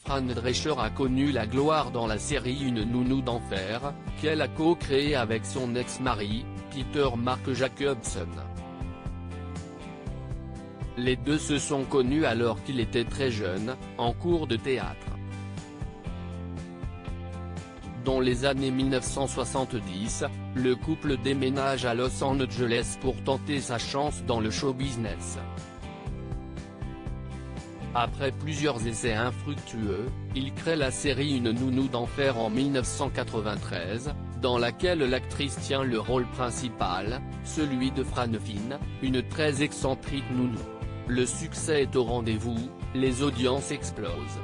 Fran Drescher a connu la gloire dans la série Une nounou d'enfer, qu'elle a co-créée avec son ex-mari, Peter Mark Jacobson. Les deux se sont connus alors qu'il était très jeune, en cours de théâtre. Dans les années 1970, le couple déménage à Los Angeles pour tenter sa chance dans le show business. Après plusieurs essais infructueux, il crée la série Une nounou d'enfer en 1993, dans laquelle l'actrice tient le rôle principal, celui de Fran Finn, une très excentrique nounou. Le succès est au rendez-vous, les audiences explosent.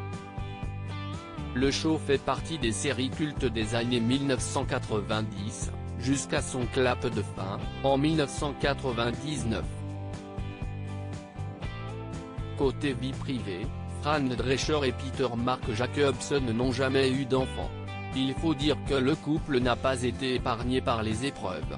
Le show fait partie des séries cultes des années 1990, jusqu'à son clap de fin, en 1999. Côté vie privée, Fran Drescher et Peter Mark Jacobson n'ont jamais eu d'enfant. Il faut dire que le couple n'a pas été épargné par les épreuves.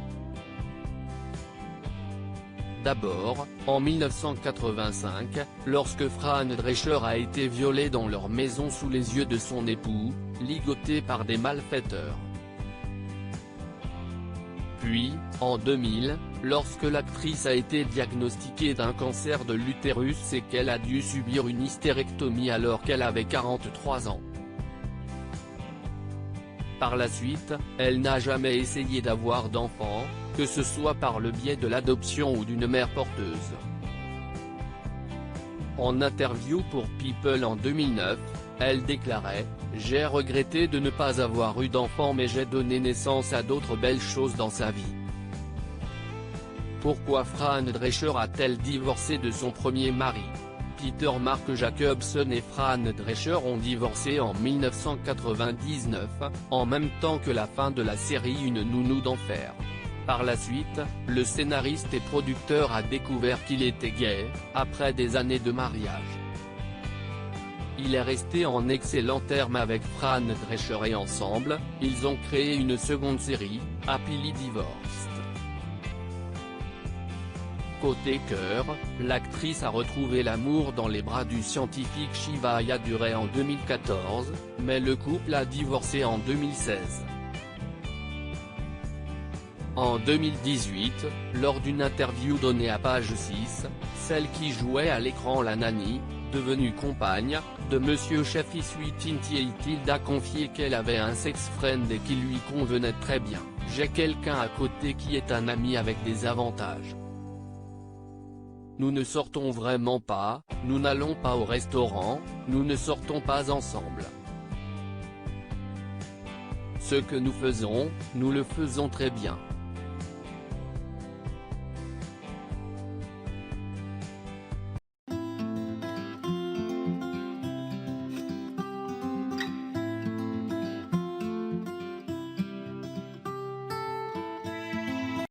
D'abord, en 1985, lorsque Fran Drescher a été violée dans leur maison sous les yeux de son époux, ligoté par des malfaiteurs. Puis, en 2000, lorsque l'actrice a été diagnostiquée d'un cancer de l'utérus et qu'elle a dû subir une hystérectomie alors qu'elle avait 43 ans. Par la suite, elle n'a jamais essayé d'avoir d'enfant, que ce soit par le biais de l'adoption ou d'une mère porteuse. En interview pour People en 2009, elle déclarait « J'ai regretté de ne pas avoir eu d'enfant mais j'ai donné naissance à d'autres belles choses dans sa vie ». Pourquoi Fran Drescher a-t-elle divorcé de son premier mari? Peter Mark Jacobson et Fran Drescher ont divorcé en 1999, en même temps que la fin de la série Une nounou d'enfer. Par la suite, le scénariste et producteur a découvert qu'il était gay, après des années de mariage. Il est resté en excellents termes avec Fran Drescher et ensemble, ils ont créé une seconde série, Happily Divorced. Côté cœur, l'actrice a retrouvé l'amour dans les bras du scientifique Shiva Ayyadurai en 2014, mais le couple a divorcé en 2016. En 2018, lors d'une interview donnée à Page 6, celle qui jouait à l'écran la nanny, devenue compagne, de Monsieur Sheffy Sweet a confié qu'elle avait un sex-friend et qui lui convenait très bien. « J'ai quelqu'un à côté qui est un ami avec des avantages. Nous ne sortons vraiment pas, nous n'allons pas au restaurant, nous ne sortons pas ensemble. Ce que nous faisons, nous le faisons très bien.